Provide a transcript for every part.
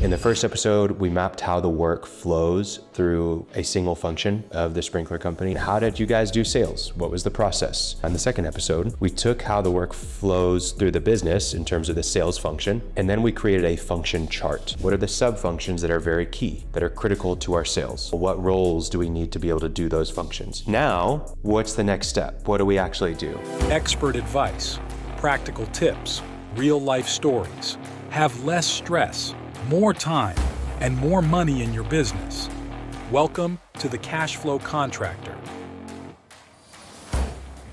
In the first episode, we mapped how the work flows through a single function of the sprinkler company. How did you guys do sales? What was the process? On the second episode, we took how the work flows through the business in terms of the sales function, and then we created a function chart. What are the sub-functions that are very key, that are critical to our sales? What roles do we need to be able to do those functions? Now, what's the next step? What do we actually do? Expert advice, practical tips, real-life stories. Have less stress, more time, and more money in your business. Welcome to the Cash Flow Contractor.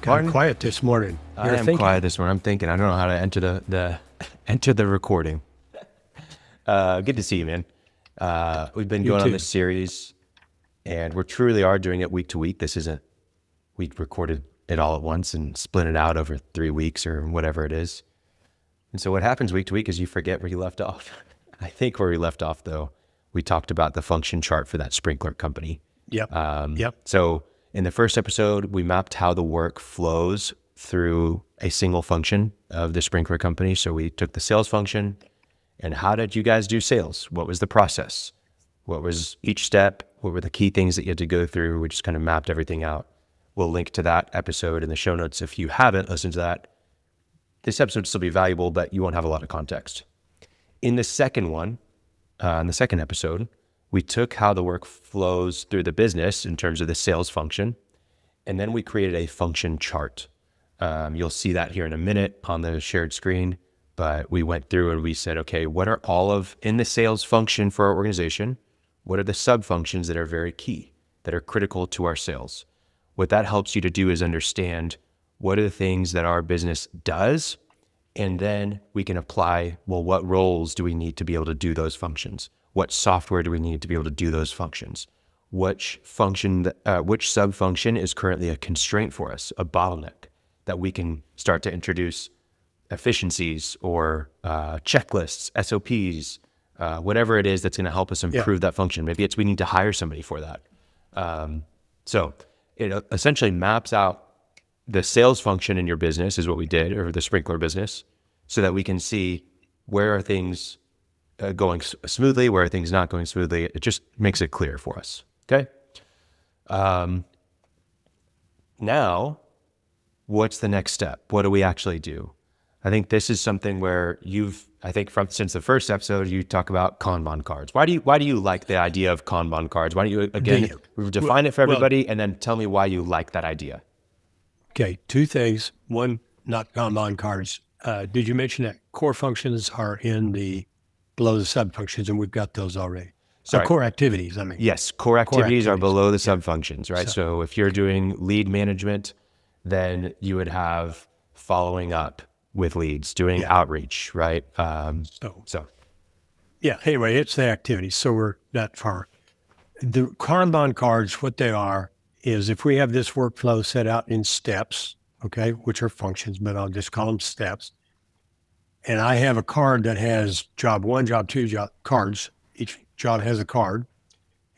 Kind of quiet this morning. I am quiet this morning. I'm thinking. I don't know how to enter the recording. Good to see you, man. We've been going on this series, and we truly are doing it week to week. This isn't we recorded it all at once and split it out over 3 weeks or whatever it is. And so what happens week to week is you forget where you left off. I think where we left off, though, we talked about the function chart for that sprinkler company. Yep. So in the first episode, we mapped how the work flows through a single function of the sprinkler company. So we took the sales function, and how did you guys do sales? What was the process? What was each step? What were the key things that you had to go through? We just kind of mapped everything out. We'll link to that episode in the show notes if you haven't listened to that. This episode will still be valuable, but you won't have a lot of context. In the second one, in the second episode, we took how the work flows through the business in terms of the sales function, and then we created a function chart. You'll see that here in a minute on the shared screen, but we went through and we said, okay, what are all of, in the sales function for our organization, what are the sub-functions that are very key, that are critical to our sales? What that helps you to do is understand what are the things that our business does, and then we can apply, well, what roles do we need to be able to do those functions? What software do we need to be able to do those functions? Which sub-function is currently a constraint for us, a bottleneck, that we can start to introduce efficiencies or checklists, SOPs, whatever it is that's going to help us improve that function. Maybe it's we need to hire somebody for that. So it essentially maps out the sales function in your business is what we did, or the sprinkler business, so that we can see where are things going smoothly, where are things not going smoothly. It just makes it clear for us. Okay. Now, what's the next step? What do we actually do? I think this is something where since the first episode, you talk about Kanban cards. Why do you like the idea of Kanban cards? Why don't you, again, define it for everybody and then tell me why you like that idea? Okay, two things. One, not Kanban cards. Did you mention that core functions are below the sub-functions, and we've got those already? So core activities, I mean. Yes, core activities are below the sub-functions, right? So if you're doing lead management, then you would have following up with leads, doing outreach, right? Anyway, it's the activities, so we're that far. The Kanban cards, what they are, is if we have this workflow set out in steps, okay, which are functions, but I'll just call them steps. And I have a card that has job one, job two, cards. Each job has a card.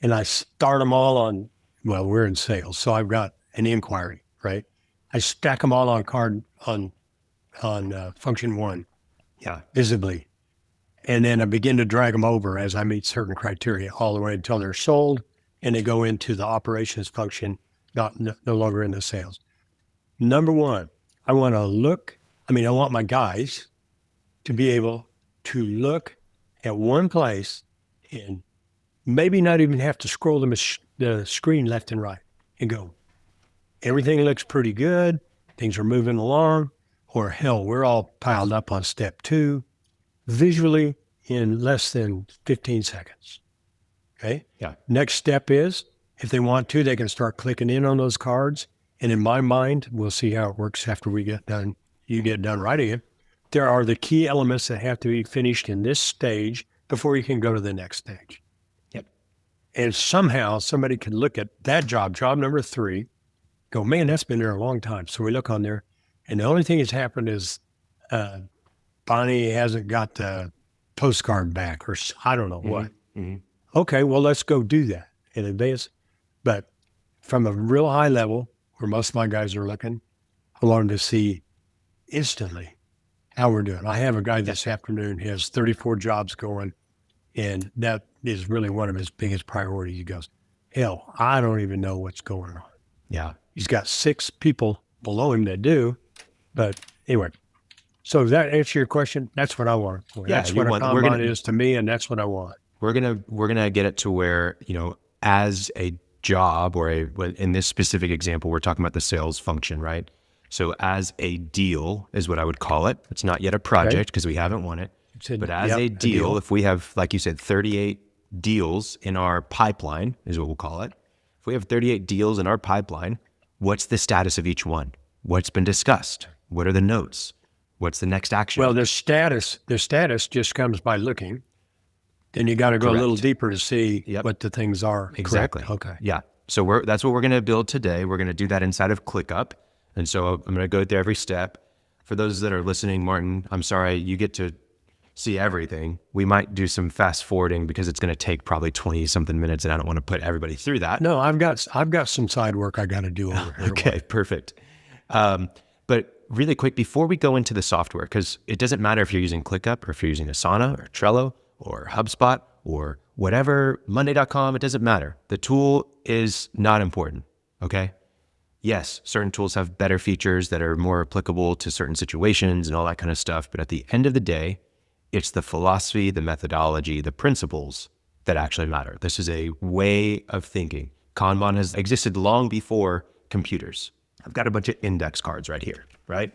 And I start them all on, we're in sales, so I've got an inquiry, right? I stack them all on function one, visibly. And then I begin to drag them over as I meet certain criteria all the way until they're sold, and they go into the operations function, no longer in the sales. Number one, I want my guys to be able to look at one place and maybe not even have to scroll the screen left and right and go, everything looks pretty good, things are moving along, or hell, we're all piled up on step 2, visually in less than 15 seconds. Okay? Yeah. Next step is, if they want to, they can start clicking in on those cards. And in my mind, we'll see how it works after we get done. You get done writing it. There are the key elements that have to be finished in this stage before you can go to the next stage. Yep. And somehow somebody can look at that job number 3, go, man, that's been there a long time. So we look on there, and the only thing that's happened is Bonnie hasn't got the postcard back, or I don't know what. Mm-hmm. Okay, well, let's go do that in advance. But from a real high level, where most of my guys are looking, I want them to see instantly how we're doing. I have a guy this afternoon, he has 34 jobs going. And that is really one of his biggest priorities. He goes, hell, I don't even know what's going on. Yeah. He's got 6 people below him that do. But anyway, so does that answer your question? That's what I want. That's what a Kanban is to me, and that's what I want. We're gonna get it to where, as a job or in this specific example, we're talking about the sales function, right? So as a deal is what I would call it. It's not yet a project because we haven't won it. But as a deal, if we have, like you said, 38 deals in our pipeline is what we'll call it. If we have 38 deals in our pipeline, what's the status of each one? What's been discussed? What are the notes? What's the next action? Well, the status just comes by looking. Then you got to go a little deeper to see what the things are. Exactly. Correct? Okay. Yeah. So that's what we're going to build today. We're going to do that inside of ClickUp. And so I'm going to go through every step. For those that are listening, Martin, I'm sorry, you get to see everything. We might do some fast forwarding because it's going to take probably 20 something minutes and I don't want to put everybody through that. No, I've got some side work I got to do over here. Okay, perfect. But really quick, before we go into the software, because it doesn't matter if you're using ClickUp or if you're using Asana or Trello or HubSpot or whatever, Monday.com, it doesn't matter. The tool is not important, okay? Yes, certain tools have better features that are more applicable to certain situations and all that kind of stuff. But at the end of the day, it's the philosophy, the methodology, the principles that actually matter. This is a way of thinking. Kanban has existed long before computers. I've got a bunch of index cards right here, right?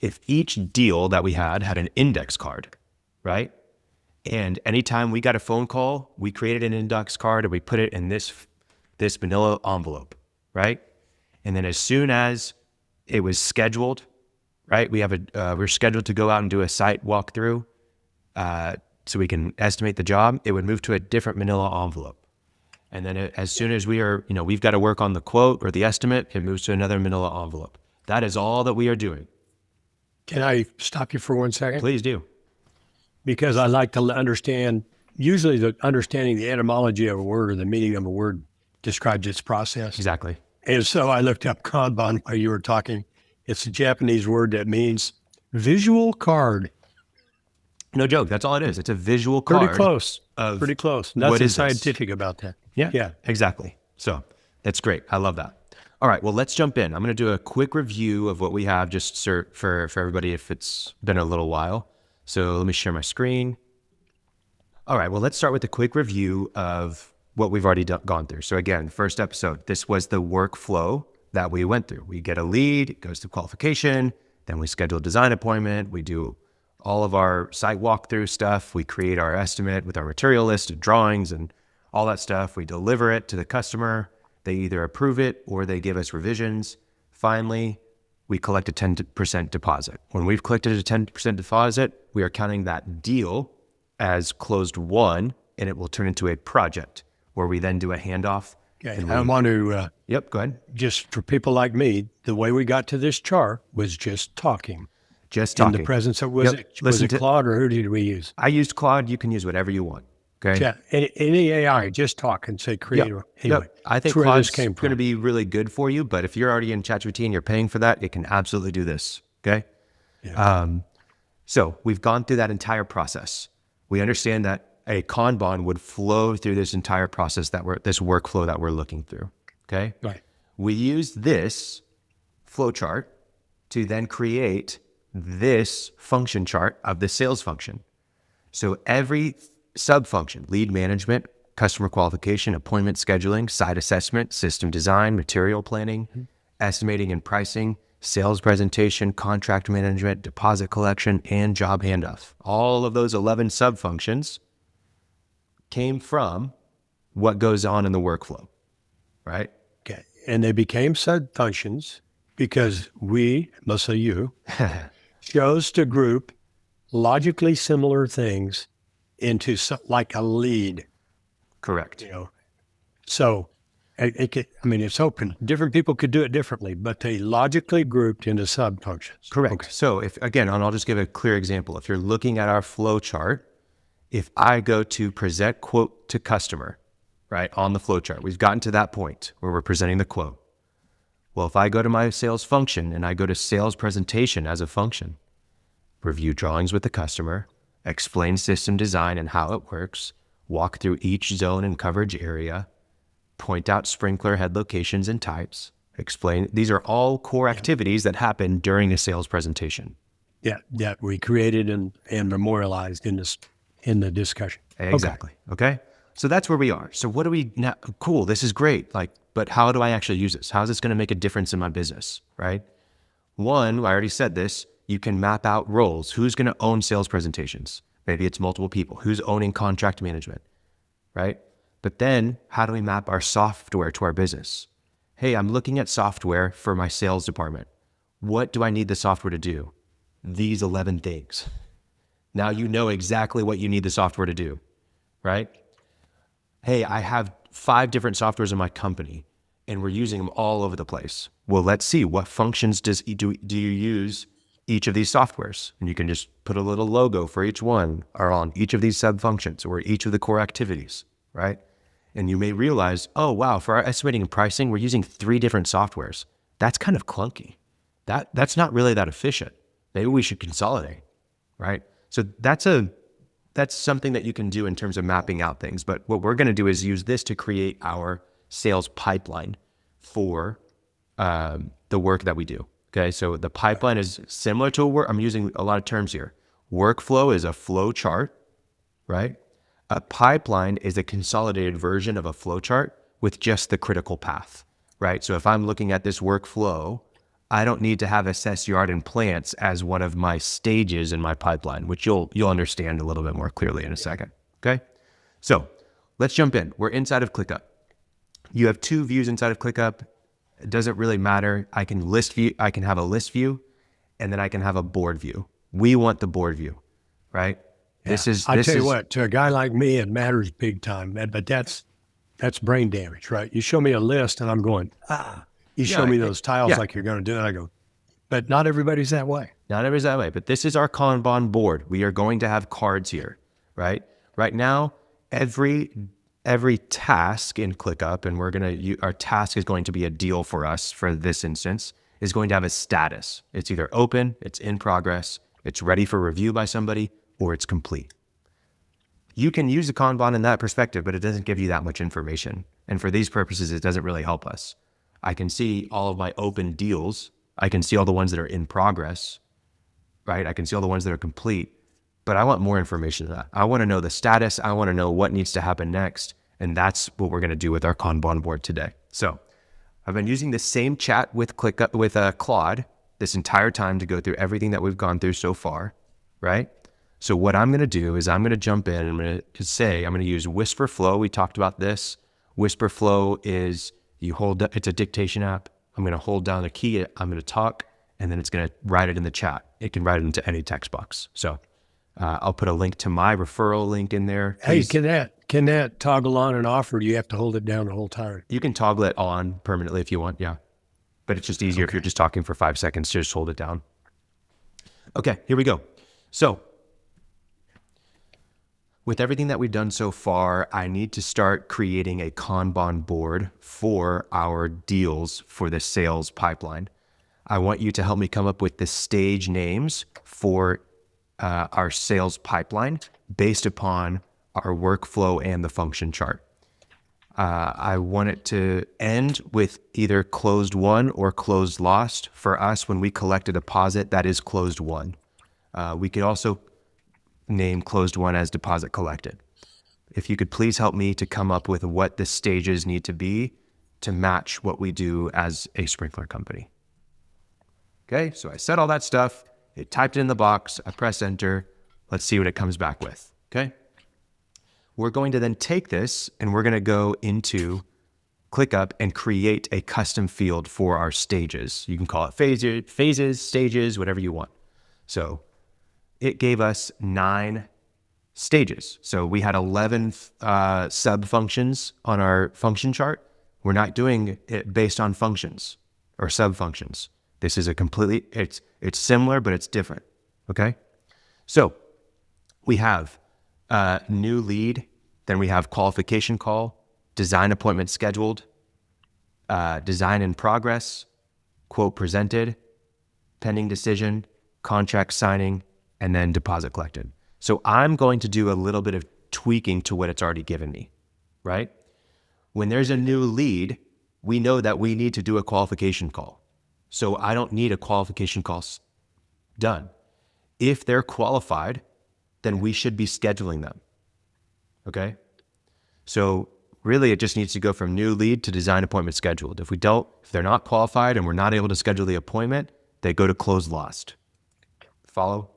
If each deal that we had an index card, right? And anytime we got a phone call, we created an index card and we put it in this manila envelope, right? And then as soon as it was scheduled, right? We're scheduled to go out and do a site walkthrough so we can estimate the job. It would move to a different manila envelope. And then as soon as we've got to work on the quote or the estimate, it moves to another manila envelope. That is all that we are doing. Can I stop you for 1 second? Please do. Because I like to understand, usually understanding the etymology of a word or the meaning of a word describes its process. Exactly. And so I looked up Kanban while you were talking. It's a Japanese word that means visual card. No joke. That's all it is. It's a visual card. Pretty close. Nothing scientific about that. Yeah, exactly. So that's great. I love that. All right. Well, let's jump in. I'm going to do a quick review of what we have just for everybody if it's been a little while. So let me share my screen. All right. Well, let's start with a quick review of what we've already gone through. So again, first episode, this was the workflow that we went through. We get a lead, it goes to qualification, then we schedule a design appointment, we do all of our site walkthrough stuff, we create our estimate with our material list of drawings and all that stuff, we deliver it to the customer, they either approve it or they give us revisions. Finally, we collect a 10% deposit. When we've collected a 10% deposit, we are counting that deal as closed won, and it will turn into a project where we then do a handoff. Okay. I want to, Yep, go ahead. just for people like me, the way we got to this chart was just talking. Just talking. In the presence of, was it Claude or who did we use? I used Claude. You can use whatever you want. Okay. Yeah, any AI, just talk and say create. Yep. Anyway, I think Claude's going to be really good for you, but if you're already in ChatGPT and you're paying for that, it can absolutely do this. Okay. Yeah. So we've gone through that entire process. We understand that a Kanban would flow through this entire process this workflow that we're looking through. Okay. Right. We use this flow chart to then create this function chart of the sales function. So every sub-function, lead management, customer qualification, appointment scheduling, site assessment, system design, material planning, estimating and pricing, sales presentation, contract management, deposit collection, and job handoff. All of those 11 sub-functions came from what goes on in the workflow, right? Okay. And they became sub-functions because we, mostly you, chose to group logically similar things into like a lead. Correct. So it's open. Different people could do it differently, but they logically grouped into sub-functions. Correct. Okay. So and I'll just give a clear example. If you're looking at our flow chart, if I go to present quote to customer, right, on the flow chart, we've gotten to that point where we're presenting the quote. Well, if I go to my sales function and I go to sales presentation as a function, review drawings with the customer, explain system design and how it works, walk through each zone and coverage area, point out sprinkler head locations and types, explain. These are all core activities that happen during a sales presentation. Yeah, that we created and memorialized in the discussion. Exactly. Okay. So that's where we are. So what do we now? Cool. This is great. But how do I actually use this? How is this going to make a difference in my business? Right. One, I already said this. You can map out roles. Who's going to own sales presentations? Maybe it's multiple people. Who's owning contract management? Right. But then how do we map our software to our business? Hey, I'm looking at software for my sales department. What do I need the software to do? These 11 things. Now you know exactly what you need the software to do, right? Hey, I have 5 different softwares in my company and we're using them all over the place. Well, let's see, what functions do you use each of these softwares? And you can just put a little logo for each one or on each of these sub functions or each of the core activities, right? And you may realize, oh, wow, for our estimating and pricing, we're using 3 different softwares. That's kind of clunky. That's not really that efficient. Maybe we should consolidate, right? So that's something that you can do in terms of mapping out things. But what we're going to do is use this to create our sales pipeline for the work that we do. Okay, so the pipeline is similar to a work. I'm using a lot of terms here. Workflow is a flow chart, right? A pipeline is a consolidated version of a flow chart with just the critical path, right? So if I'm looking at this workflow, I don't need to have assess yard and plants as one of my stages in my pipeline, which you'll understand a little bit more clearly in a second. Okay, so let's jump in. We're inside of ClickUp. You have 2 views inside of ClickUp. It doesn't really matter. I can have a list view, and then I can have a board view. We want the board view, right? Yeah. I tell you what, to a guy like me, it matters big time, man. But that's brain damage, right? You show me a list, and I'm going, You show me those tiles like you're going to do it. I go, but not everybody's that way. Not everybody's that way, but this is our Kanban board. We are going to have cards here, right? Right now, every task in ClickUp, and our task is going to be a deal for us for this instance, is going to have a status. It's either open, it's in progress, it's ready for review by somebody, or it's complete. You can use a Kanban in that perspective, but it doesn't give you that much information. And for these purposes, it doesn't really help us. I can see all of my open deals. I can see all the ones that are in progress, right? I can see all the ones that are complete, but I want more information than that. I want to know the status. I want to know what needs to happen next. And that's what we're going to do with our Kanban board today. So I've been using the same chat with ClickUp, with Claude this entire time to go through everything that we've gone through so far, right? So what I'm going to do is I'm going to jump in and I'm going to use Whisper Flow. We talked about this. Whisper Flow is it's a dictation app. I'm going to hold down the key. I'm going to talk, and then it's going to write it in the chat. It can write it into any text box. So I'll put a link to my referral link in there. Hey, can that toggle on and off, or do you have to hold it down the whole time? You can toggle it on permanently if you want. Yeah. But it's just easier if you're just talking for 5 seconds to just hold it down. Okay, here we go. So with everything that we've done so far, I need to start creating a Kanban board for our deals for the sales pipeline. I want you to help me come up with the stage names for our sales pipeline based upon our workflow and the function chart. I want it to end with either closed won or closed lost. For us, when we collect a deposit, that is closed won. We could also name closed won as deposit collected. If you could please help me to come up with what the stages need to be to match what we do as a sprinkler company. Okay, so I said all that stuff. It typed it in the box. I press enter. Let's see what it comes back with. Okay. We're going to then take this and we're going to go into ClickUp and create a custom field for our stages. You can call it phases, stages, whatever you want. So it gave us 9 stages. So we had 11 sub functions on our function chart. We're not doing it based on functions or sub functions. This is it's similar, but it's different. Okay. So we have new lead, then we have qualification call, design appointment scheduled, design in progress, quote presented, pending decision, contract signing, and then deposit collected. So I'm going to do a little bit of tweaking to what it's already given me, right? When there's a new lead, we know that we need to do a qualification call. So I don't need a qualification call done. If they're qualified, then we should be scheduling them, okay? So really it just needs to go from new lead to design appointment scheduled. If they're not qualified and we're not able to schedule the appointment, they go to closed lost. Follow?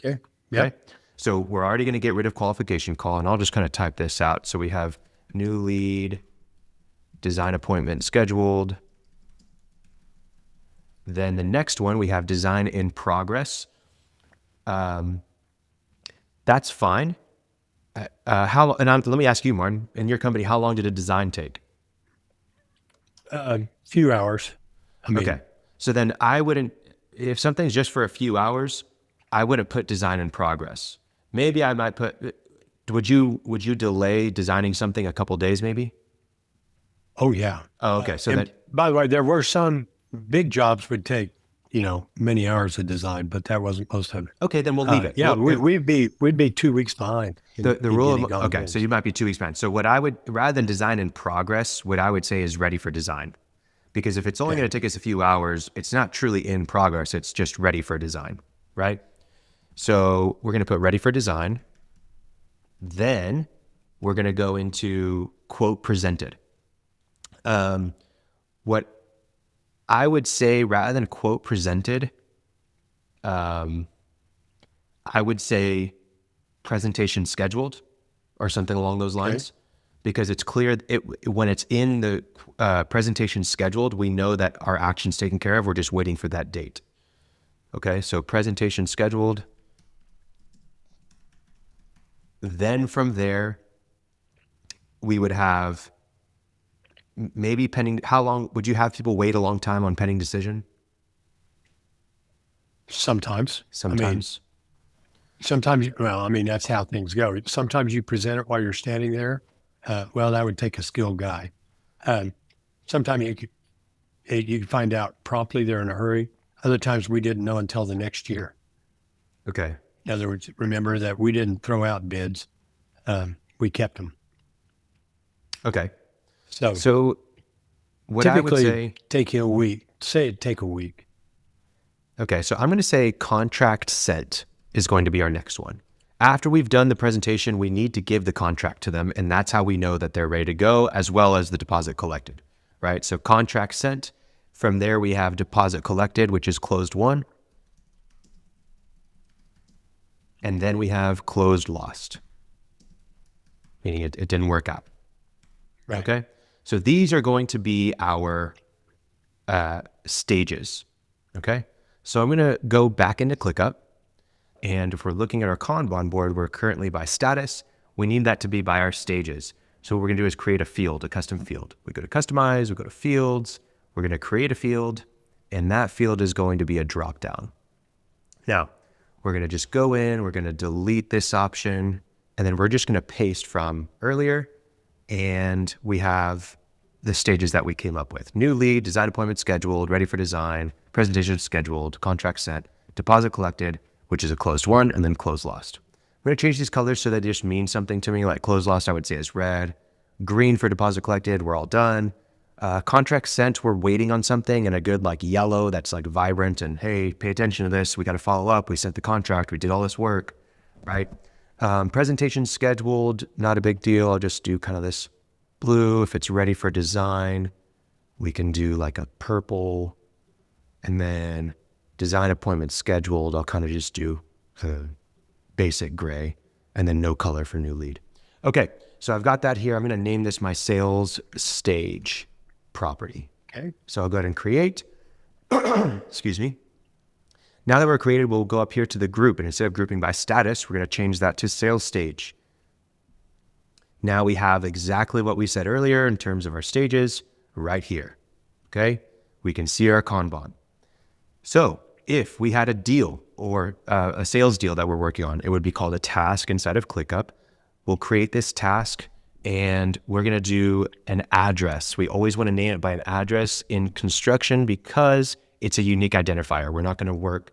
Okay. Yeah. Okay. So we're already going to get rid of qualification call, and I'll just kind of type this out. So we have new lead, design appointment scheduled. Then the next one, we have design in progress. That's fine. Let me ask you, Martin, in your company, how long did a design take? A few hours. Okay. So then if something's just for a few hours, I wouldn't put design in progress. Maybe I might would you delay designing something a couple days maybe? Oh, yeah. Oh, okay. So by the way, there were some big jobs would take, many hours of design, but that wasn't most of it. Okay, then we'll leave it. Yeah, we'd be 2 weeks behind. The rule of, okay, so you might be 2 weeks behind. So what I would, rather than design in progress, what I would say is ready for design. Because if it's only going to take us a few hours, it's not truly in progress, it's just ready for design, right? So we're going to put ready for design. Then we're going to go into quote presented. What I would say, rather than quote presented, I would say presentation scheduled or something along those lines, because it's clear when it's in the presentation scheduled, we know that our action's taken care of. We're just waiting for that date. Okay, so presentation scheduled. Then from there, we would have maybe pending. How long would you have people wait a long time on pending decision? Sometimes. Sometimes. Sometimes, that's how things go. Sometimes you present it while you're standing there. That would take a skilled guy. Sometimes you could find out promptly they're in a hurry. Other times we didn't know until the next year. Okay. In other words, remember that we didn't throw out bids. We kept them. Okay. So what I would typically say, take you a week. Say it'd take a week. okay, so I'm going to say contract sent is going to be our next one. After we've done the presentation, we need to give the contract to them, and that's how we know that they're ready to go, as well as the deposit collected, right? So contract sent. From there, we have deposit collected, which is closed won. And then we have closed lost, meaning it didn't work out. Right. Okay. So these are going to be our stages. Okay. So I'm going to go back into ClickUp. And if we're looking at our Kanban board, we're currently by status. We need that to be by our stages. So what we're going to do is create a field, a custom field. We go to customize, we go to fields. We're going to create a field, and that field is going to be a dropdown. Now, we're going to just go in, we're going to delete this option, and then we're just going to paste from earlier, and we have the stages that we came up with. New lead, design appointment scheduled, ready for design, presentation scheduled, contract sent, deposit collected, which is a closed won, and then closed lost. I'm going to change these colors so that they just mean something to me. Like closed lost, I would say is red. Green for deposit collected, we're all done. Contract sent, we're waiting on something, and a good like yellow that's like vibrant and hey, pay attention to this. We got to follow up. We sent the contract. We did all this work, right? Presentation scheduled, not a big deal. I'll just do kind of this blue. If it's ready for design, we can do like a purple, and then design appointment scheduled. I'll kind of just do basic gray, and then no color for new lead. Okay, so I've got that here. I'm going to name this my sales stage property. Okay. So I'll go ahead and create. Excuse me. Now that we're created, we'll go up here to the group, and instead of grouping by status, we're going to change that to sales stage. Now we have exactly what we said earlier in terms of our stages right here. Okay. We can see our Kanban. So if we had a deal or a sales deal that we're working on, it would be called a task inside of ClickUp. We'll create this task, and we're going to do an address. We always want to name it by an address in construction because it's a unique identifier. We're not going to work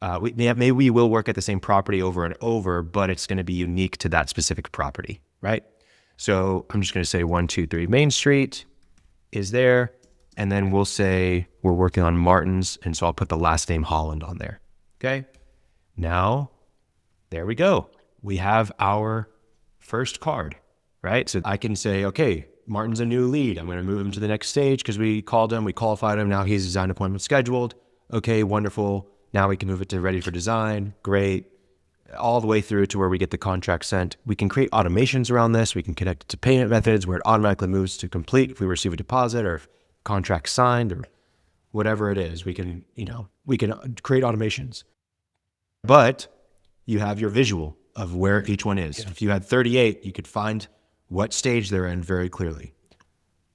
Maybe we will work at the same property over and over, but it's going to be unique to that specific property, right? So I'm just going to say 123 Main Street is there. And then we'll say we're working on Martin's. And so I'll put the last name Holland on there. Okay. Now, there we go. We have our first card, right? So I can say, okay, Martin's a new lead. I'm going to move him to the next stage because we called him, we qualified him. Now he's design appointment scheduled. Okay, wonderful. Now we can move it to ready for design. Great. All the way through to where we get the contract sent. We can create automations around this. We can connect it to payment methods where it automatically moves to complete if we receive a deposit or if contract signed or whatever it is. We can create automations. But you have your visual of where each one is. Yeah. If you had 38, you could find what stage they're in very clearly.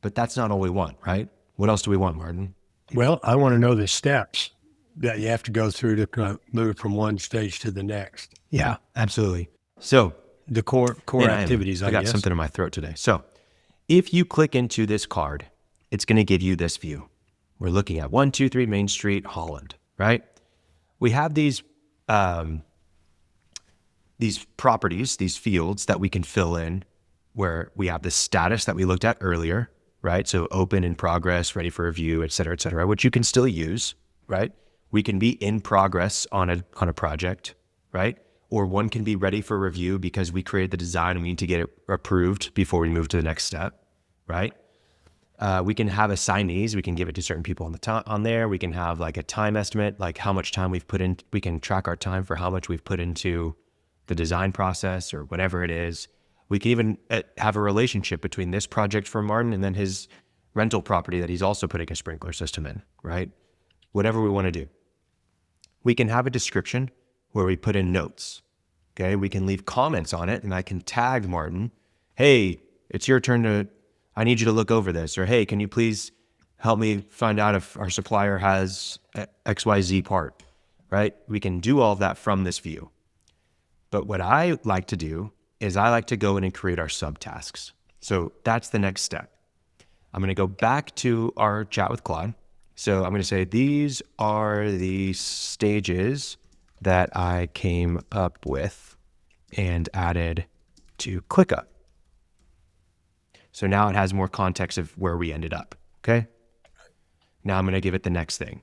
But that's not all we want, right? What else do we want, Martin? Well, I want to know the steps that you have to go through to move from one stage to the next. Yeah, absolutely. So the core activities, I got guess. something in my throat today. So if you click into this card, it's going to give you this view. We're looking at 123 Main Street, Holland, right? We have these properties, these fields that we can fill in where we have the status that we looked at earlier, right? So open, in progress, ready for review, et cetera, which you can still use, right? We can be in progress on a project, right? Or one can be ready for review because we created the design and we need to get it approved before we move to the next step, right? We can have assignees. We can give it to certain people on there. We can have like a time estimate, like how much time we've put in. We can track our time for how much we've put into the design process or whatever it is. We can even have a relationship between this project for Martin and then his rental property that he's also putting a sprinkler system in, right? Whatever we want to do. We can have a description where we put in notes, okay? We can leave comments on it and I can tag Martin, hey, it's your turn I need you to look over this, or hey, can you please help me find out if our supplier has XYZ part, right? We can do all of that from this view. But what I like to do is I like to go in and create our subtasks. So that's the next step. I'm going to go back to our chat with Claude. So I'm going to say, these are the stages that I came up with and added to ClickUp. So now it has more context of where we ended up, okay? Now I'm going to give it the next thing.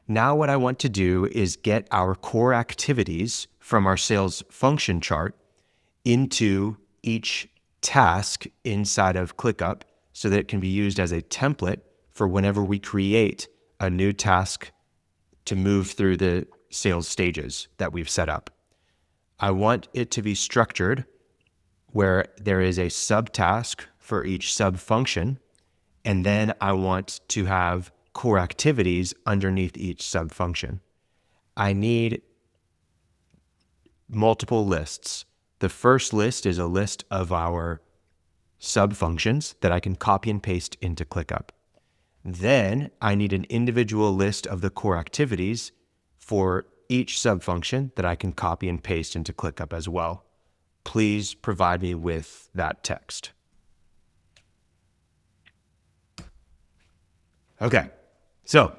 Now what I want to do is get our core activities from our sales function chart into each task inside of ClickUp so that it can be used as a template for whenever we create a new task to move through the sales stages that we've set up. I want it to be structured where there is a subtask for each sub-function, and then I want to have core activities underneath each sub-function. I need multiple lists. The first list is a list of our sub-functions that I can copy and paste into ClickUp. Then I need an individual list of the core activities for each sub-function that I can copy and paste into ClickUp as well. Please provide me with that text. Okay, so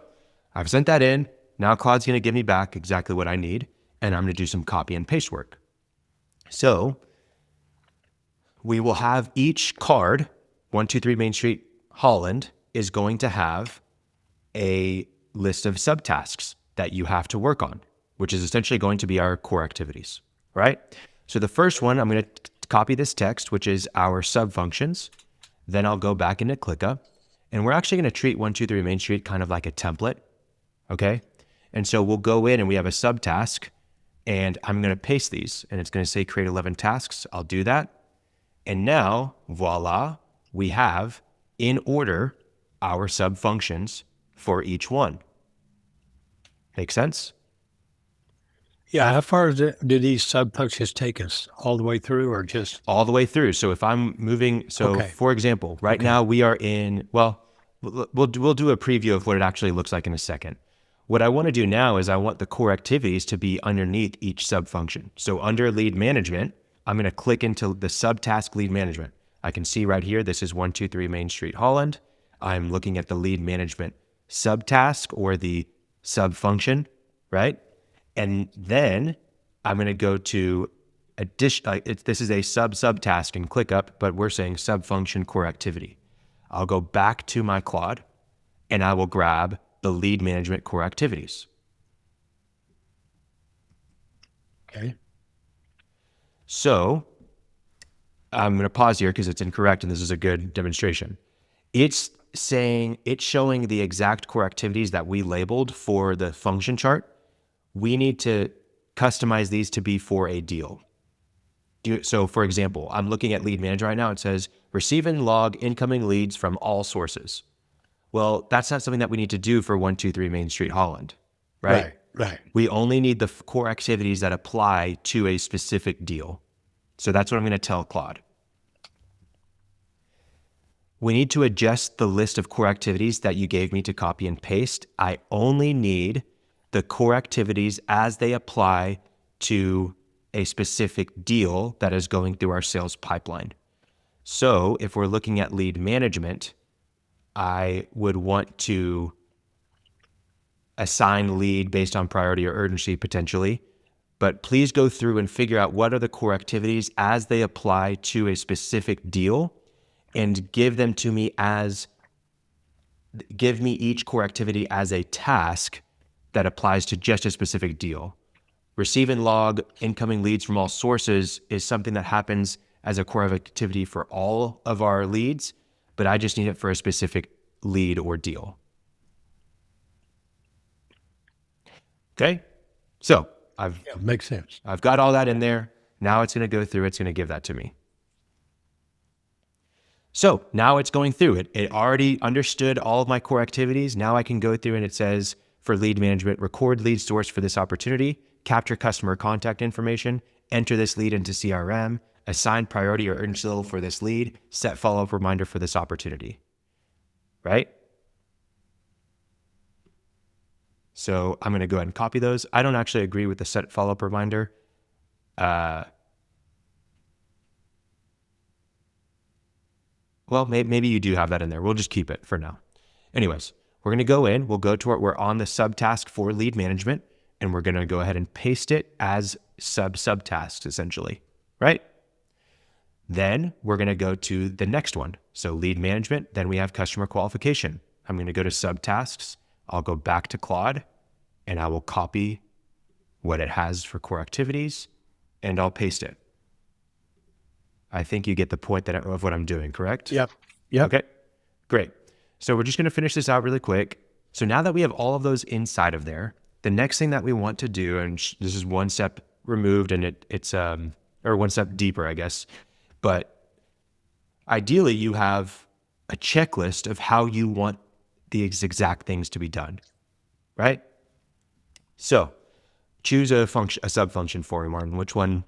I've sent that in. Now Claude's going to give me back exactly what I need, and I'm going to do some copy and paste work. So we will have each card, 123 Main Street, Holland, is going to have a list of subtasks that you have to work on, which is essentially going to be our core activities, right? So the first one, I'm going to copy this text, which is our sub-functions. Then I'll go back into ClickUp. And we're actually going to treat 123 Main Street kind of like a template, okay? And so we'll go in and we have a subtask, and I'm going to paste these. And it's going to say create 11 tasks. I'll do that. And now, voila, we have, in order, our sub-functions for each one. Make sense? Yeah, how far do these sub-functions take us? All the way through or just? All the way through. So if I'm moving, for example, right now we are in, well, we'll do a preview of what it actually looks like in a second. What I want to do now is I want the core activities to be underneath each sub-function. So under lead management, I'm going to click into the subtask lead management. I can see right here, this is 123 Main Street, Holland. I'm looking at the lead management subtask or the sub-function, right? And then I'm going to go to this is a sub-task in ClickUp, but we're saying sub-function core activity. I'll go back to my Claude and I will grab the lead management core activities. Okay. So I'm going to pause here because it's incorrect and this is a good demonstration. It's showing the exact core activities that we labeled for the function chart. We need to customize these to be for a deal. So for example, I'm looking at lead manager right now. It says receive and log incoming leads from all sources. Well, that's not something that we need to do for 123 Main Street, Holland, right? Right. We only need the core activities that apply to a specific deal. So that's what I'm going to tell Claude. We need to adjust the list of core activities that you gave me to copy and paste. I only need the core activities as they apply to a specific deal that is going through our sales pipeline. So if we're looking at lead management, I would want to assign lead based on priority or urgency potentially, but please go through and figure out what are the core activities as they apply to a specific deal and give them to me give me each core activity as a task that applies to just a specific deal. Receive and log incoming leads from all sources is something that happens as a core activity for all of our leads, but I just need it for a specific lead or deal. Okay, so Makes sense. I've got all that in there. Now it's going to go through, it's going to give that to me. So now it's going through it. It already understood all of my core activities. Now I can go through and it says for lead management, record lead source for this opportunity, capture customer contact information, enter this lead into CRM, assign priority or urgency level for this lead, set follow-up reminder for this opportunity, right? So I'm going to go ahead and copy those. I don't actually agree with the set follow-up reminder. Well, maybe you do have that in there. We'll just keep it for now. Anyways, we're going to go in. We'll go to we're on the subtask for lead management, and we're going to go ahead and paste it as subtasks essentially, right? Then we're going to go to the next one. So lead management, then we have customer qualification. I'm going to go to subtasks. I'll go back to Claude and I will copy what it has for core activities and I'll paste it. I think you get the point of what I'm doing, correct? Yep. Okay, great. So we're just going to finish this out really quick. So now that we have all of those inside of there, the next thing that we want to do, and this is one step removed and it's or one step deeper, I guess, but ideally you have a checklist of how you want these exact things to be done, right? So choose a sub-function for me, Martin. Which one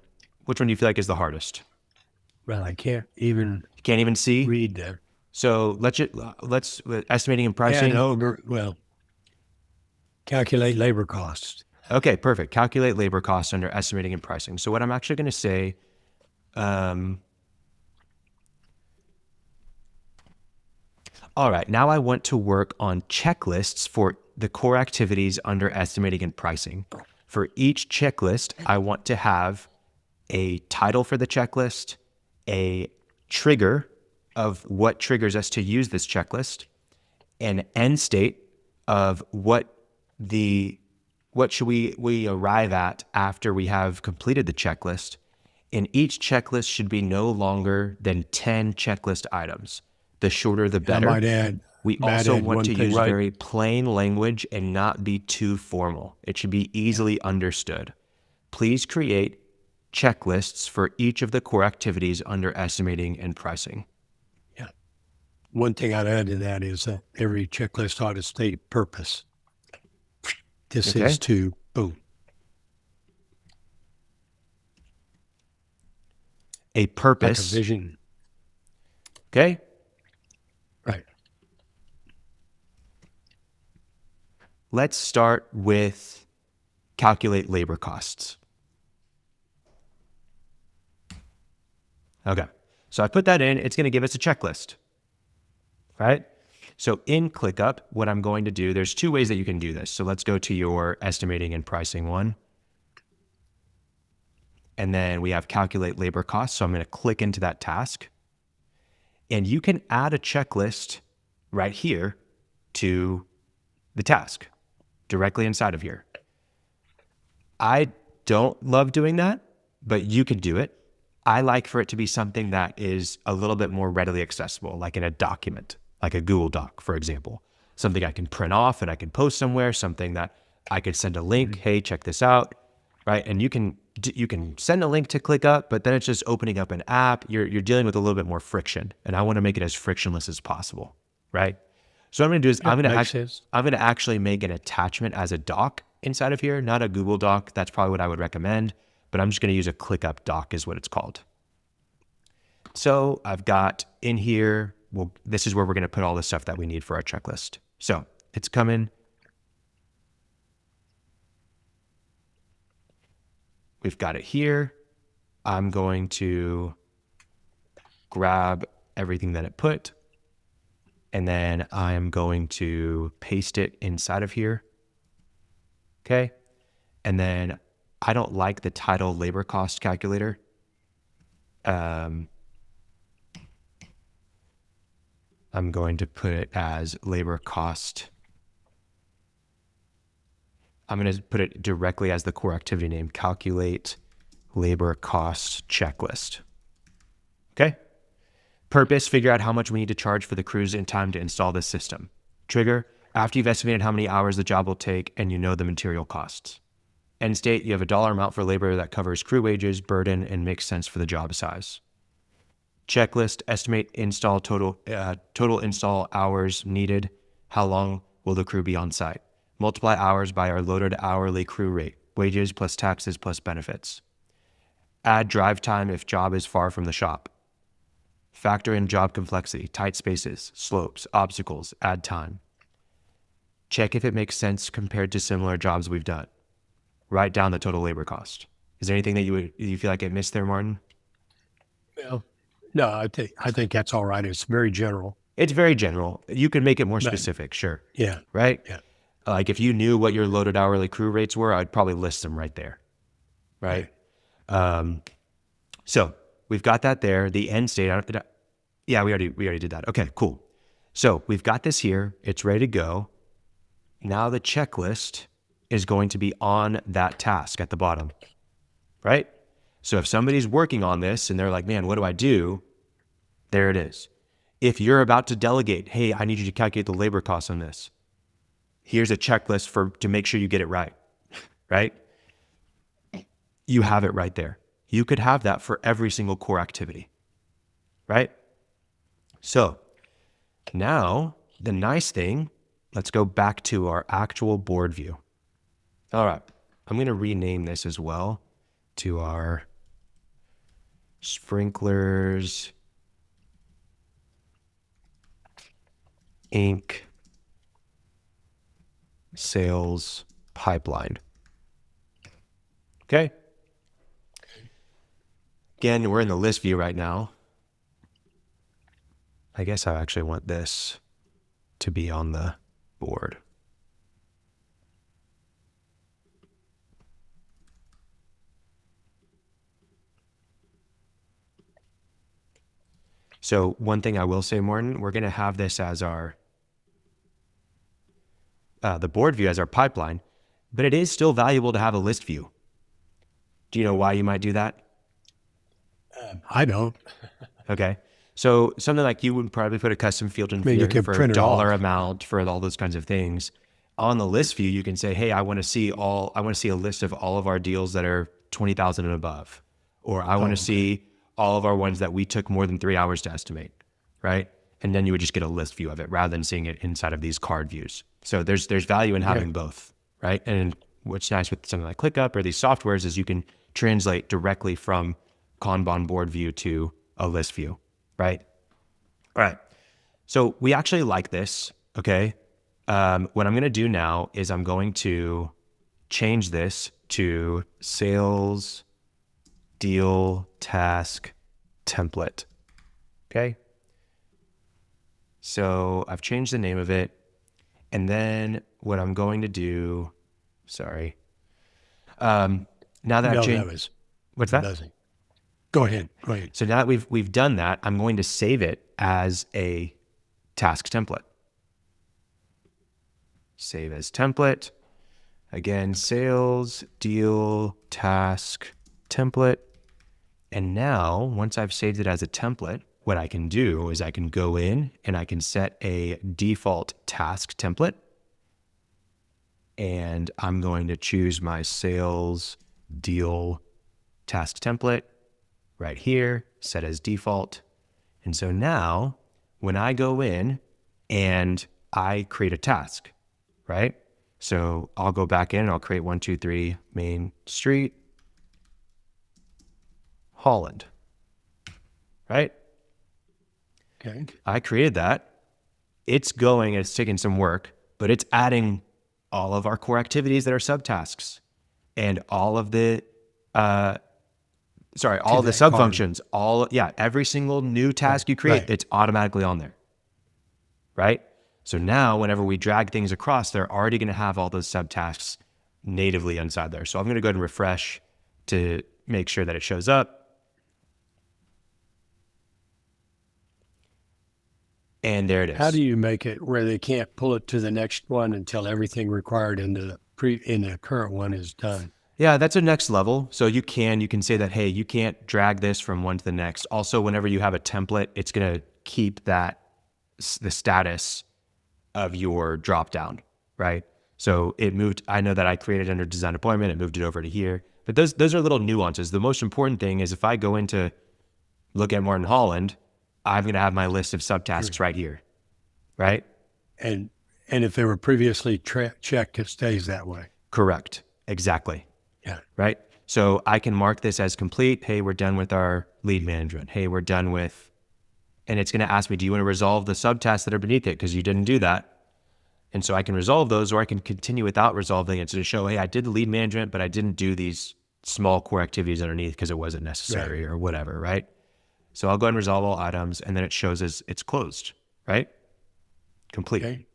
do you feel like is the hardest? Well, I can't even see? read that. So let's estimating and pricing. Calculate labor costs. Okay, perfect. Calculate labor costs under estimating and pricing. So what I'm actually going to say, all right, now I want to work on checklists for the core activities under estimating and pricing. For each checklist, I want to have a title for the checklist, a trigger of what triggers us to use this checklist, an end state of what should we arrive at after we have completed the checklist, and each checklist should be no longer than 10 checklist items. The shorter, the better. I might add, we also want to use very plain language and not be too formal. It should be easily understood. Please create checklists for each of the core activities under estimating and pricing. Yeah. One thing I'd add to that is that every checklist ought to state purpose. This is to boom. A purpose. Like a vision. Okay. Right. Let's start with calculate labor costs. Okay. So I put that in, it's going to give us a checklist, right? So in ClickUp, what I'm going to do, there's two ways that you can do this. So let's go to your estimating and pricing one. And then we have calculate labor costs. So I'm going to click into that task. And you can add a checklist right here to the task directly inside of here. I don't love doing that, but you could do it. I like for it to be something that is a little bit more readily accessible, like in a document, like a Google Doc, for example. Something I can print off and I can post somewhere, something that I could send a link, hey, check this out, right? And you can send a link to ClickUp, but then it's just opening up an app. You're dealing with a little bit more friction, and I want to make it as frictionless as possible, right? So what I'm going to do is I'm going to actually make an attachment as a doc inside of here, not a Google Doc. That's probably what I would recommend, but I'm just going to use a ClickUp doc is what it's called. So I've got in here, well, this is where we're going to put all the stuff that we need for our checklist. So it's coming. We've got it here. I'm going to grab everything that it put, and then I'm going to paste it inside of here. Okay. And then I don't like the title labor cost calculator. I'm going to put it as labor cost. I'm going to put it directly as the core activity name, calculate labor cost checklist. Okay. Purpose, figure out how much we need to charge for the crews in time to install this system. Trigger, after you've estimated how many hours the job will take and you know the material costs. End state, you have a dollar amount for labor that covers crew wages, burden, and makes sense for the job size. Checklist, estimate install total install hours needed. How long will the crew be on site? Multiply hours by our loaded hourly crew rate, wages plus taxes plus benefits. Add drive time if job is far from the shop. Factor in job complexity, tight spaces, slopes, obstacles, add time. Check if it makes sense compared to similar jobs we've done. Write down the total labor cost. Is there anything that you feel like I missed there, Martin? Well, no, I think that's all right. It's very general. It's very general. You can make it more specific, sure. Yeah. Right? Yeah. Like if you knew what your loaded hourly crew rates were, I'd probably list them right there. Right? So we've got that there. The end state, we already did that. Okay, cool. So we've got this here. It's ready to go. Now the checklist is going to be on that task at the bottom, right? So if somebody's working on this and they're like, man, what do I do? There it is. If you're about to delegate, hey, I need you to calculate the labor costs on this. Here's a checklist to make sure you get it right, right? You have it right there. You could have that for every single core activity, right? So now the nice thing, let's go back to our actual board view. All right, I'm going to rename this as well to our Sprinklers Inc. Sales Pipeline. Okay. Again, we're in the list view right now. I guess I actually want this to be on the board. So one thing I will say, Martin, we're going to have this as our, the board view as our pipeline, but it is still valuable to have a list view. Do you know why you might do that? I don't. Okay. So something like you would probably put a custom field in you here could for a print it dollar off. amount for all those kinds of things. On the list view, you can say, hey, I want to see a list of all of our deals that are 20,000 and above, or I want to see all of our ones that we took more than 3 hours to estimate, right? And then you would just get a list view of it rather than seeing it inside of these card views. So there's value in having both, right? And what's nice with something like ClickUp or these softwares is you can translate directly from Kanban board view to a list view, right? All right. So we actually like this, okay? What I'm going to do now is I'm going to change this to sales deal task template, okay? So I've changed the name of it. And then what I'm going to do, now that I've No, changed, that was what's that? nothing. Go ahead. So now that we've done that, I'm going to save it as a task template. Save as template. Again, sales, deal, task, template. And now, once I've saved it as a template, what I can do is I can go in and I can set a default task template. And I'm going to choose my sales, deal, task template right here, set as default. And so now, when I go in and I create a task, right? So I'll go back in and I'll create 123 Main Street, Holland, right? Okay. I created that. It's taking some work, but it's adding all of our core activities that are subtasks and all of the, all of the subfunctions, every single new task you create, it's automatically on there, right? So now whenever we drag things across, they're already going to have all those subtasks natively inside there. So I'm going to go ahead and refresh to make sure that it shows up. And there it is. How do you make it where they can't pull it to the next one until everything required in the current one is done? Yeah, that's a next level. So you can say that, hey, you can't drag this from one to the next. Also, whenever you have a template, it's going to keep the status of your drop down, right? So it moved, I know that I created under design deployment, it moved it over to here. But those are little nuances. The most important thing is if I go into look at Martin Holland, I'm going to have my list of subtasks right here, right? And if they were previously checked, it stays that way. Correct. Exactly. Yeah. Right? So I can mark this as complete. Hey, we're done with our lead management. Hey, we're done with, and it's going to ask me, do you want to resolve the subtasks that are beneath it? Because you didn't do that. And so I can resolve those, or I can continue without resolving it to show, hey, I did the lead management, but I didn't do these small core activities underneath because it wasn't necessary or whatever, right? So I'll go ahead and resolve all items, and then it shows as it's closed, right? Complete. Okay.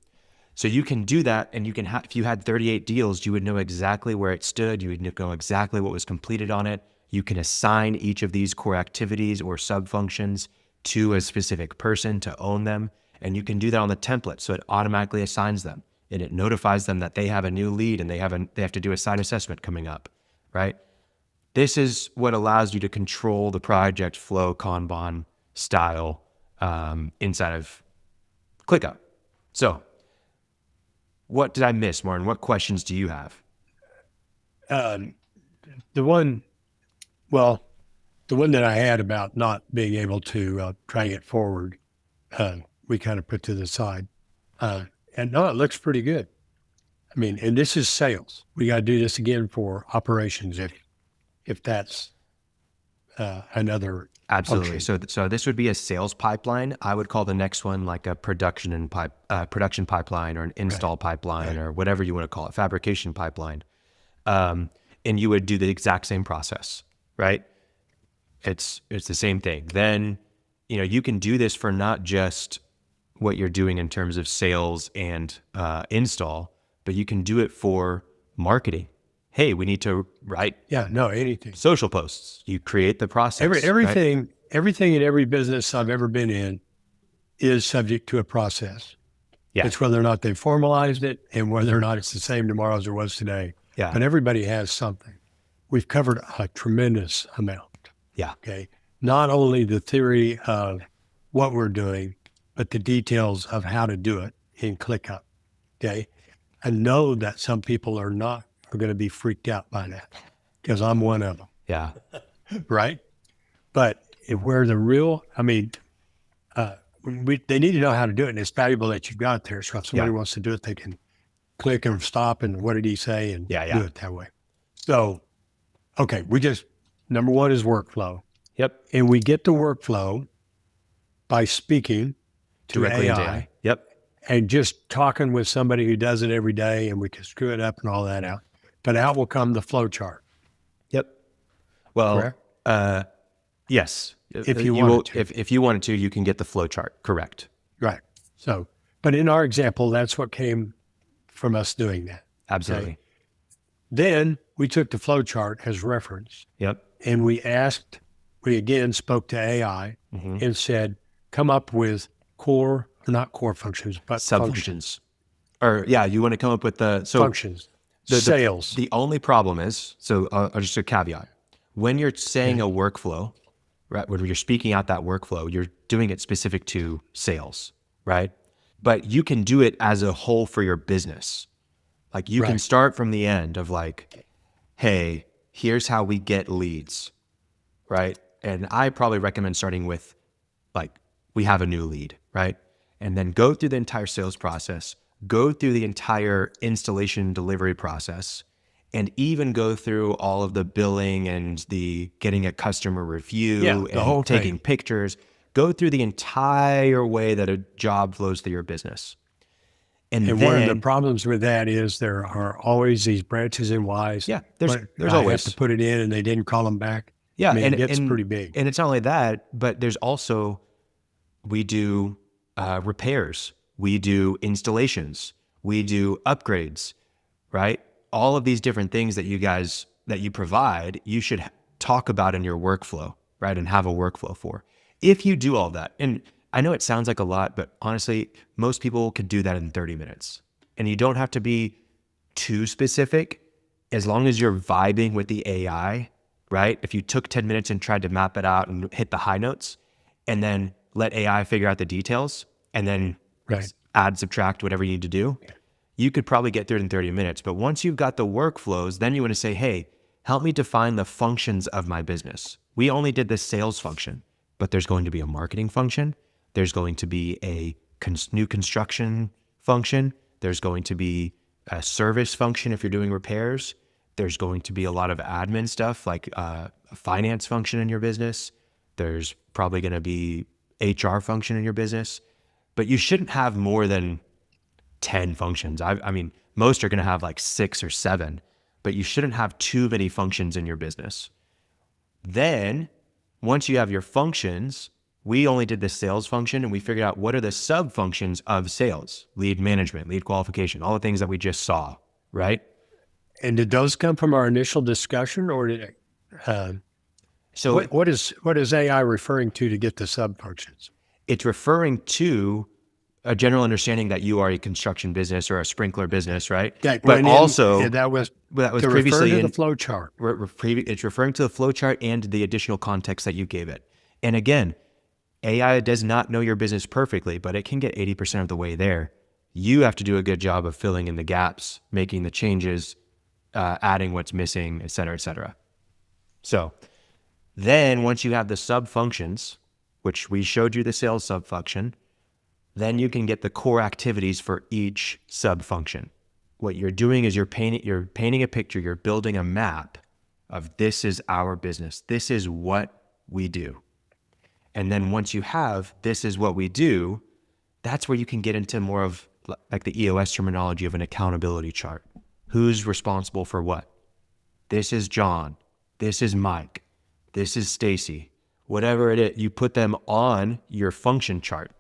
So you can do that, and you can if you had 38 deals, you would know exactly where it stood. You would know exactly what was completed on it. You can assign each of these core activities or sub-functions to a specific person to own them, and you can do that on the template. So it automatically assigns them, and it notifies them that they have a new lead and they have to do a site assessment coming up, right? This is what allows you to control the project flow Kanban style inside of ClickUp. So what did I miss, Martin? What questions do you have? The one that I had about not being able to drag it forward, we kind of put to the side. And no, it looks pretty good. I mean, and this is sales. We got to do this again for operations if that's another Absolutely. function. So this would be a sales pipeline. I would call the next one like a production pipeline or an install pipeline or whatever you want to call it, fabrication pipeline. And you would do the exact same process, right? It's the same thing. Then, you can do this for not just what you're doing in terms of sales and install, but you can do it for marketing. Hey, we need to write anything. social posts. You create the process. Everything in every business I've ever been in is subject to a process. Yeah. It's whether or not they formalized it and whether or not it's the same tomorrow as it was today. Yeah. But everybody has something. We've covered a tremendous amount. Yeah. Okay. Not only the theory of what we're doing, but the details of how to do it in ClickUp. Okay. I know that some people are going to be freaked out by that because I'm one of them. Yeah. Right. But they need to know how to do it. And it's valuable that you've got there. So if somebody wants to do it, they can click and stop and what did he say and do it that way. So, okay. Number one is workflow. Yep. And we get the workflow by speaking to Directly AI. into AI. Yep. And just talking with somebody who does it every day, and we can screw it up and all that out. But out will come the flow chart. Yep. Well, Correct? Yes. If you wanted to. If you wanted to, you can get the flow chart. Correct. Right. So, but in our example, that's what came from us doing that. Absolutely. Okay? Then we took the flow chart as reference Yep. and we again spoke to AI and said, come up with not core functions, but Sub-functions. Or yeah, you want to come up with functions, sales. The only problem is, just a caveat. When you're saying a workflow, right, when you're speaking out that workflow, you're doing it specific to sales, right? But you can do it as a whole for your business. Like you can start from the end of like, hey, here's how we get leads, right? And I probably recommend starting with like, we have a new lead, right? And then go through the entire sales process, go through the entire installation delivery process, and even go through all of the billing and the getting a customer review the whole and taking pictures. Go through the entire way that a job flows through your business. And then, one of the problems with that is there are always these branches and whys. Yeah, there's I always have to put it in and they didn't call them back. Yeah, I mean, it gets pretty big. And it's not only that, but there's also, we do repairs, we do installations, we do upgrades, right? All of these different things that you provide, you should talk about in your workflow, right? And have a workflow for. If you do all that, and I know it sounds like a lot, but honestly, most people could do that in 30 minutes. And you don't have to be too specific as long as you're vibing with the AI, right? If you took 10 minutes and tried to map it out and hit the high notes and then let AI figure out the details and then add, subtract, whatever you need to do, you could probably get through it in 30 minutes. But once you've got the workflows, then you want to say, hey, help me define the functions of my business. We only did the sales function, but there's going to be a marketing function. There's going to be a new construction function. There's going to be a service function if you're doing repairs. There's going to be a lot of admin stuff like a finance function in your business. There's probably going to be HR function in your business, but you shouldn't have more than 10 functions. I mean, most are going to have like 6 or 7, but you shouldn't have too many functions in your business. Then once you have your functions, we only did the sales function and we figured out what are the sub functions of sales, lead management, lead qualification, all the things that we just saw, right? And did those come from our initial discussion, or did it, so what is AI referring to get the sub functions? It's referring to a general understanding that you are a construction business or a sprinkler business, right? But also that was previously in the flow chart. It's referring to the flow chart and the additional context that you gave it. And again, AI does not know your business perfectly, but it can get 80% of the way there. You have to do a good job of filling in the gaps, making the changes, adding what's missing, et cetera, et cetera. So then once you have the sub functions, which we showed you the sales sub function, then you can get the core activities for each sub function. What you're doing is you're painting a picture, you're building a map of this is our business. This is what we do. And then once you have this is what we do, that's where you can get into more of like the EOS terminology of an accountability chart. Who's responsible for what? This is John. This is Mike. This is Stacy. Whatever it is, you put them on your function chart,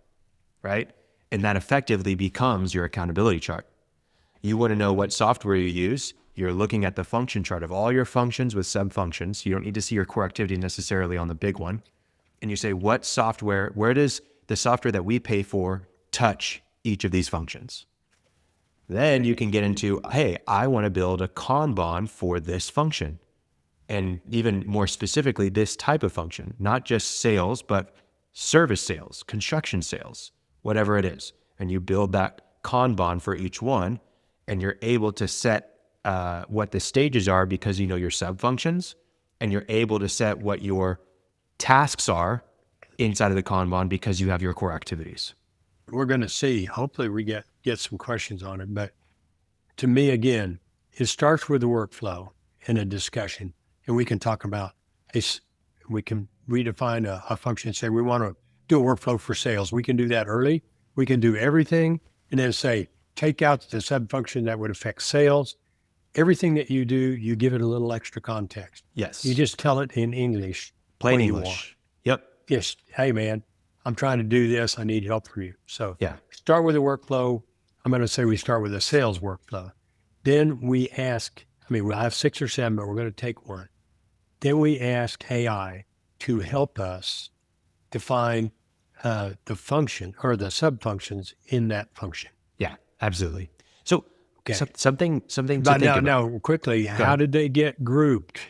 right? And that effectively becomes your accountability chart. You want to know what software you use. You're looking at the function chart of all your functions with sub-functions. You don't need to see your core activity necessarily on the big one. And you say, what software, where does the software that we pay for touch each of these functions? Then you can get into, hey, I want to build a Kanban for this function. And even more specifically, this type of function, not just sales, but service sales, construction sales, whatever it is. And you build that Kanban for each one, and you're able to set what the stages are because you know your sub-functions, and you're able to set what your tasks are inside of the Kanban because you have your core activities. We're going to see. Hopefully we get some questions on it. But to me, again, it starts with the workflow and a discussion. And we can talk about, we can redefine a function and say, we want to do a workflow for sales. We can do that early. We can do everything and then say, take out the sub-function that would affect sales. Everything that you do, you give it a little extra context. Yes. You just tell it in English. Plain English. Yep. Yes. Hey, man, I'm trying to do this. I need help from you. So Yeah. start with a workflow. I'm going to say we start with a sales workflow. Then we ask, we'll have 6 or 7, but we're going to take one. Then we ask AI to help us define the function or the sub-functions in that function. Yeah, absolutely. So Okay. something to But think about. now, quickly, how ahead. did they get grouped?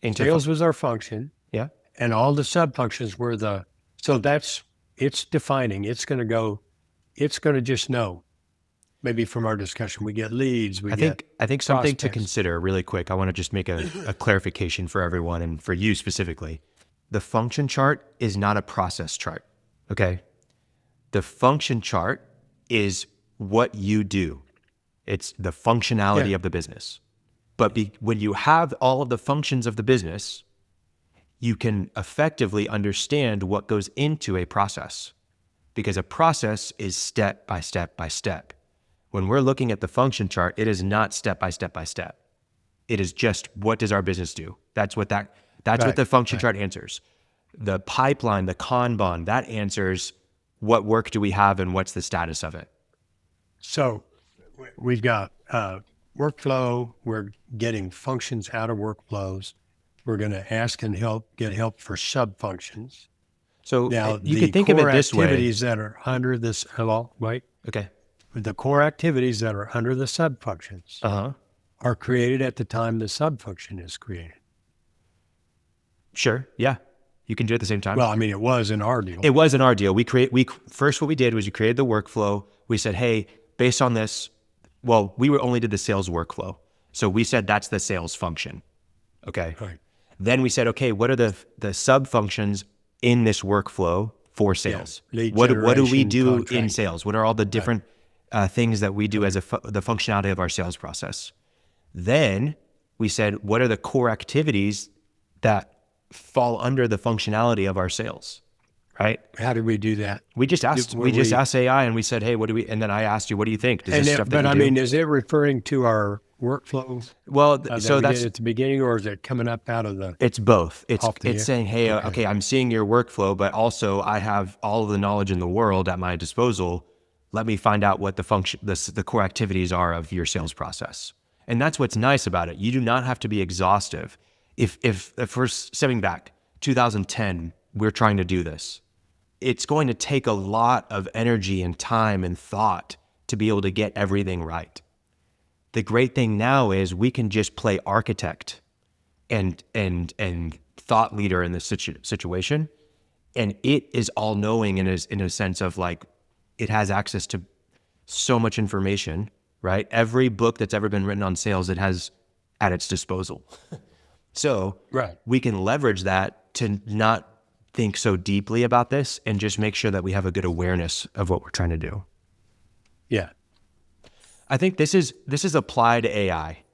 Into Sales was our function, yeah. and all the sub-functions were it's defining. It's going to just know. Maybe from our discussion, we get leads. I think something to prospects. consider really quick. I want to just make a clarification for everyone and for you specifically. The function chart is not a process chart. Okay. The function chart is what you do. It's the functionality of the business. But when you have all of the functions of the business, you can effectively understand what goes into a process, because a process is step by step by step. When we're looking at the function chart, it is not step by step by step. It is just, what does our business do? That's what the function chart answers. The pipeline, the Kanban, that answers what work do we have and what's the status of it. So we've got workflow. We're getting functions out of workflows. We're going to ask and get help for sub-functions. So Now, you the can think of core it this way. activities that are under this, wait. Okay. The core activities that are under the sub-functions are created at the time the sub-function is created. Sure. Yeah. You can do it at the same time. Well, it was in our deal. It was in our deal. First, what we did was we created the workflow. We said, hey, based on this, only did the sales workflow. So we said that's the sales function. Okay. Right. Then we said, okay, what are the sub functions in this workflow for sales? Lead What do we generation, do in contract. sales? What are all the different things that we do as the functionality of our sales process? Then we said, what are the core activities that fall under the functionality of our sales? Right? How did we do that? We just asked AI and we said, hey, and then I asked you, what do you think? Does this stuff that you do? Is it referring to our workflow? Well, So that's at the beginning, or is it coming up out of the? It's both. It's air? saying, hey, okay, I'm seeing your workflow, but also I have all of the knowledge in the world at my disposal. Let me find out what the core activities are of your sales process. And that's what's nice about it. You do not have to be exhaustive. If we're stepping back, 2010, we're trying to do this. It's going to take a lot of energy and time and thought to be able to get everything right. The great thing now is we can just play architect and thought leader in this situation, and it is all knowing in a sense of like, it has access to so much information, right? Every book that's ever been written on sales, it has at its disposal. So we can leverage that to not think so deeply about this and just make sure that we have a good awareness of what we're trying to do. Yeah. I think this is applied AI.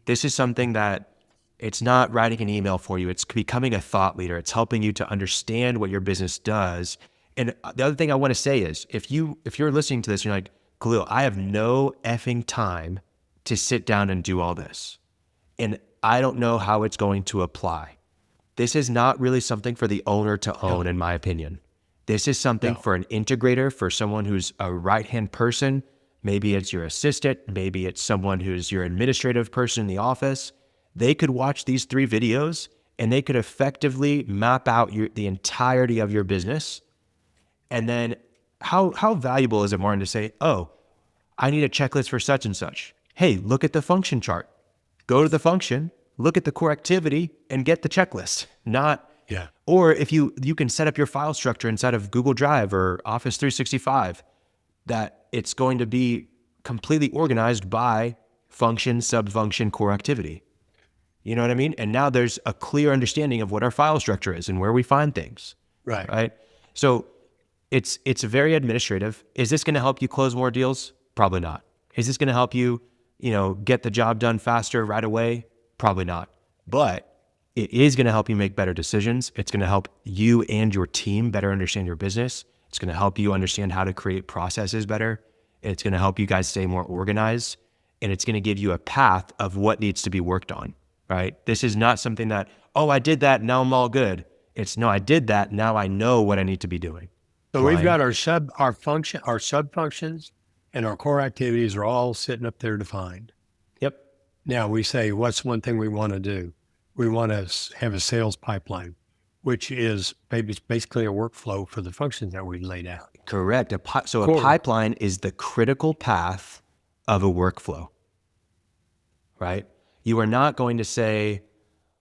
This is something that it's not writing an email for you. It's becoming a thought leader. It's helping you to understand what your business does. And the other thing I want to say is, if you're listening to this and you're like, Khalil, I have no effing time to sit down and do all this, and I don't know how it's going to apply. This is not really something for the owner to own, in my opinion. This is something for an integrator, for someone who's a right-hand person. Maybe it's your assistant. Maybe it's someone who's your administrative person in the office. They could watch these 3 videos and they could effectively map out the entirety of your business. And then how valuable is it, Martin, to say, oh, I need a checklist for such and such. Hey, look at the function chart. Go to the function, look at the core activity, and get the checklist. Or if you can set up your file structure inside of Google Drive or Office 365, that it's going to be completely organized by function, sub-function, core activity. You know what I mean? And now there's a clear understanding of what our file structure is and where we find things. Right? So it's very administrative. Is this going to help you close more deals? Probably not. Is this going to help you, get the job done faster right away? Probably not. But it is going to help you make better decisions. It's going to help you and your team better understand your business. It's going to help you understand how to create processes better. It's going to help you guys stay more organized. And it's going to give you a path of what needs to be worked on, right? This is not something that, oh, I did that, now I'm all good. It's no, I did that. Now I know what I need to be doing. So we've got our sub functions, and our core activities are all sitting up there defined. Yep. Now we say, what's one thing we want to do? We want to have a sales pipeline, which is basically a workflow for the functions that we laid out. Correct. A pipeline is the critical path of a workflow, right? You are not going to say,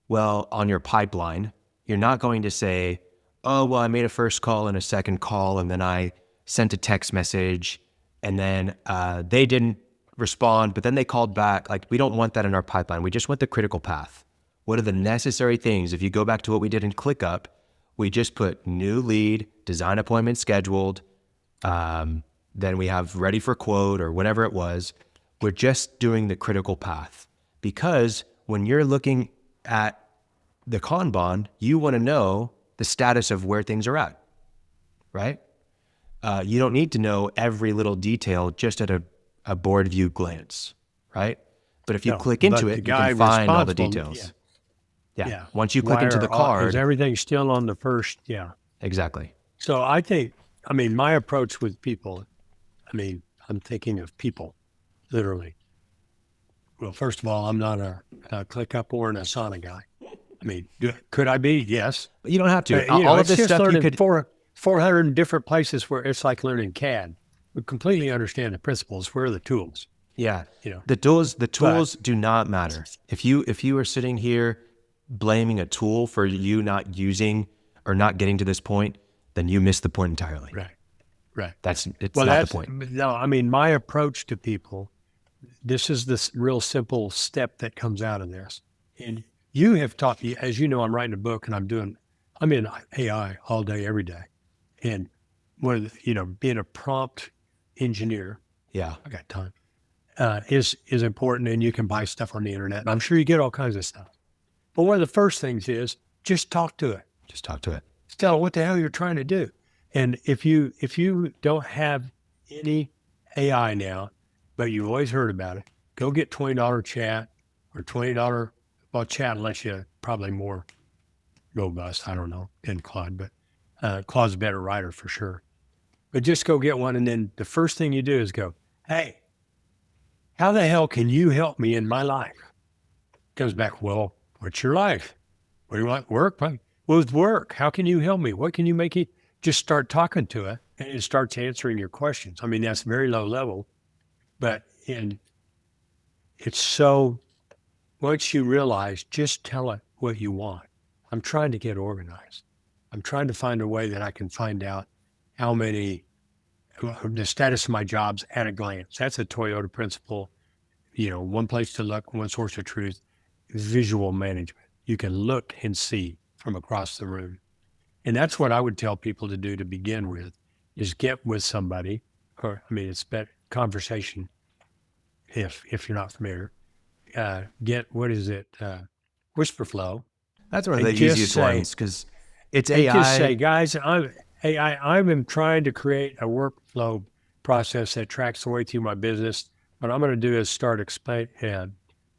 well, on your pipeline, you're not going to say, oh, well, I made a first call and a second call, and then I sent a text message, and then they didn't respond, but then they called back. Like, we don't want that in our pipeline. We just want the critical path. What are the necessary things? If you go back to what we did in ClickUp, we just put new lead, design appointment scheduled, then we have ready for quote or whatever it was. We're just doing the critical path, because when you're looking at the Kanban, you want to know the status of where things are at, right? You don't need to know every little detail just at a board view glance, right? But if you click into it, you can find all the details. Yeah. Once you click into the card. Is everything still on the first? Yeah. Exactly. So my approach with people, I'm thinking of people, literally. Well, first of all, I'm not a ClickUp or an Asana guy. Could I be? Yes. But you don't have to. All of this stuff you could... 400 different places where it's like learning CAD. We completely understand the principles. Where are the tools? Yeah. The tools do not matter. If you are sitting here blaming a tool for you not using or not getting to this point, then you miss the point entirely. Right. That's not the point. No, my approach to people, this is this real simple step that comes out of this. And you have taught me, as you know, I'm writing a book and I'm in AI all day, every day. And being a prompt engineer, I got time, is important, and you can buy stuff on the internet. And I'm sure you get all kinds of stuff. But one of the first things is just talk to it. Just talk to it. Just tell it what the hell you're trying to do. And if you don't have any AI now, but you've always heard about it, go get $20 chat or $20, well, chat lets you probably more robust, I don't know, than Claude, but Claude's a better writer for sure. But just go get one, and then the first thing you do is go, hey, how the hell can you help me in my life? Comes back, well, what's your life? What do you want? Work? Well, with work, how can you help me? What can you make it? Just start talking to it, and it starts answering your questions. That's very low level, but it's so, once you realize, just tell it what you want. I'm trying to get organized. I'm trying to find a way that I can find out the status of my jobs at a glance. That's a Toyota principle. One place to look, one source of truth, visual management. You can look and see from across the room. And that's what I would tell people to do to begin with, is get with somebody, or, it's better conversation if you're not familiar. Get, what is it? Whisper Flow. That's one of the easiest ones, because it's AI. Just say, guys, I'm trying to create a workflow process that tracks the way through my business. What I'm going to do is start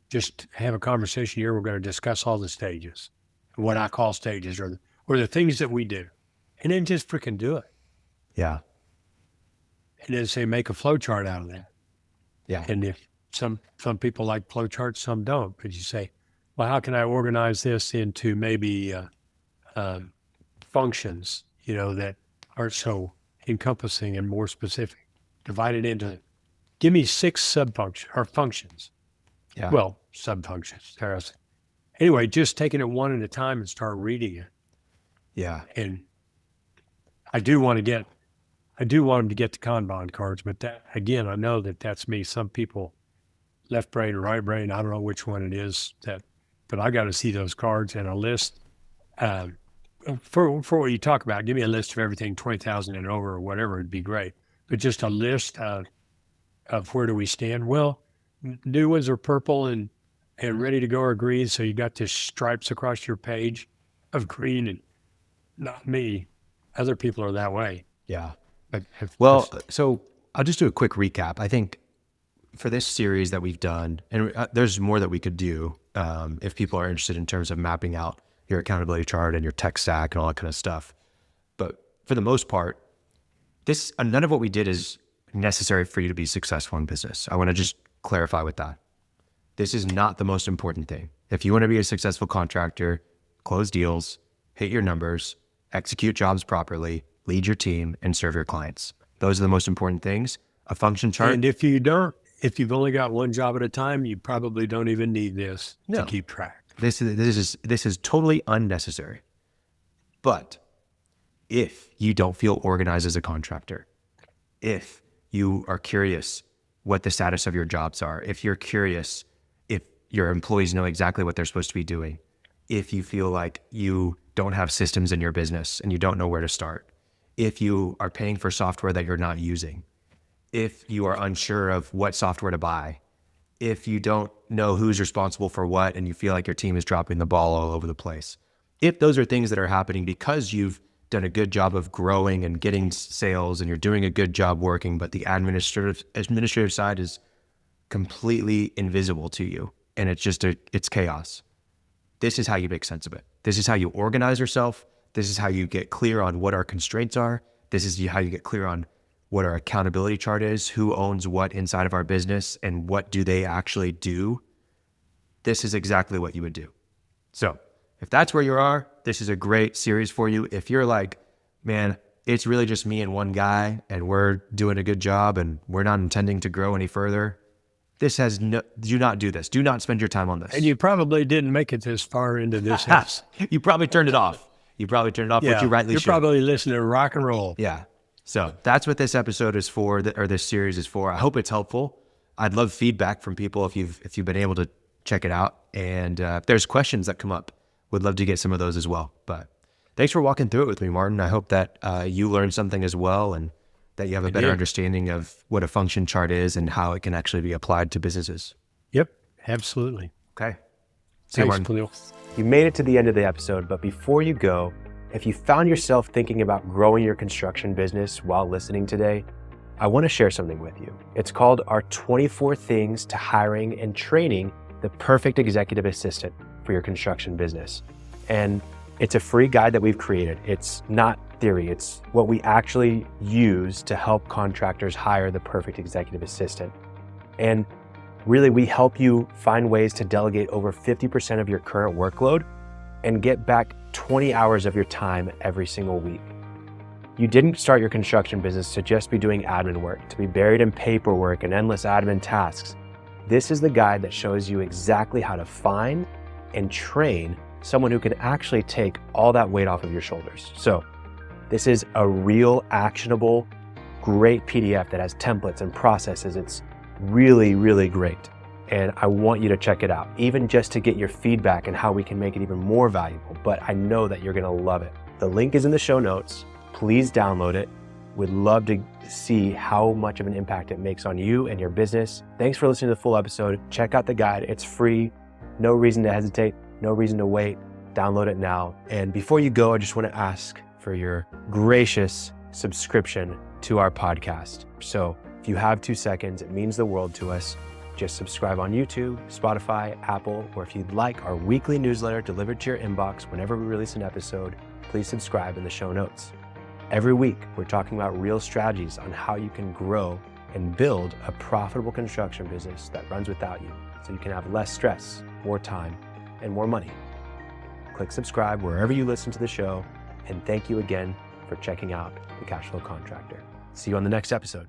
just have a conversation here. We're going to discuss all the stages, what I call stages, or the things that we do, and then just freaking do it. Yeah. And then say, make a flow chart out of that. Yeah. And if some people like flow charts, some don't. But you say, well, how can I organize this into maybe functions, that aren't so encompassing and more specific? Divide it into, give me 6 sub-functions or functions. Yeah. Well, sub-functions. Anyway, just taking it one at a time and start reading it. Yeah. And I do want them to get the Kanban cards, but that, again, I know that that's me. Some people, left brain or right brain, I don't know which one it is, but I got to see those cards and a list. For what you talk about, give me a list of everything 20,000 and over or whatever, it'd be great. But just a list of where do we stand? Well, new ones are purple and ready to go are green. So you got this stripes across your page of green, and not me. Other people are that way. Yeah. Well, so I'll just do a quick recap. I think for this series that we've done, and there's more that we could do if people are interested in terms of mapping out your accountability chart and your tech stack and all that kind of stuff. But for the most part, none of what we did is necessary for you to be successful in business. I want to just clarify with that. This is not the most important thing. If you want to be a successful contractor, close deals, hit your numbers, execute jobs properly, lead your team, and serve your clients. Those are the most important things. A function chart. And if you've only got one job at a time, you probably don't even need this to keep track. This is totally unnecessary. But if you don't feel organized as a contractor, if you are curious what the status of your jobs are, if you're curious if your employees know exactly what they're supposed to be doing, if you feel like you don't have systems in your business and you don't know where to start, if you are paying for software that you're not using, if you are unsure of what software to buy, if you don't know who's responsible for what and you feel like your team is dropping the ball all over the place, if those are things that are happening because you've done a good job of growing and getting sales and you're doing a good job working, but the administrative side is completely invisible to you and it's chaos. This is how you make sense of it. This is how you organize yourself. This is how you get clear on what our constraints are. This is how you get clear on what our accountability chart is, who owns what inside of our business and what do they actually do. This is exactly what you would do. So if that's where you are, this is a great series for you. If you're like, man, it's really just me and one guy and we're doing a good job and we're not intending to grow any further, do not do this. Do not spend your time on this. And you probably didn't make it this far into this house. You probably turned it off. Which you rightly You're should. probably listening to rock and roll. Yeah. So that's what this episode is for, or this series is for. I hope it's helpful. I'd love feedback from people if you've been able to check it out. And if there's questions that come up, would love to get some of those as well. But thanks for walking through it with me, Martin. I hope that you learned something as well and that you have a better understanding of what a function chart is and how it can actually be applied to businesses. Yep, absolutely. Okay. See you, Martin. Khalil. You made it to the end of the episode, but before you go, if you found yourself thinking about growing your construction business while listening today, I want to share something with you. It's called our 24 Things to Hiring and Training the Perfect Executive Assistant for Your Construction Business. And it's a free guide that we've created. It's not theory. It's what we actually use to help contractors hire the perfect executive assistant. And really, we help you find ways to delegate over 50% of your current workload and get back 20 hours of your time every single week. You didn't start your construction business to just be doing admin work, to be buried in paperwork and endless admin tasks. This is the guide that shows you exactly how to find and train someone who can actually take all that weight off of your shoulders. So this is a real actionable, great PDF that has templates and processes. It's really, really great. And I want you to check it out, even just to get your feedback and how we can make it even more valuable. But I know that you're gonna love it. The link is in the show notes. Please download it. We'd love to see how much of an impact it makes on you and your business. Thanks for listening to the full episode. Check out the guide. It's free. No reason to hesitate. No reason to wait. Download it now. And before you go, I just want to ask for your gracious subscription to our podcast. So if you have 2 seconds, it means the world to us. Just subscribe on YouTube, Spotify, Apple, or if you'd like our weekly newsletter delivered to your inbox whenever we release an episode, please subscribe in the show notes. Every week, we're talking about real strategies on how you can grow and build a profitable construction business that runs without you, so you can have less stress, more time, and more money. Click subscribe wherever you listen to the show, and thank you again for checking out The Cashflow Contractor. See you on the next episode.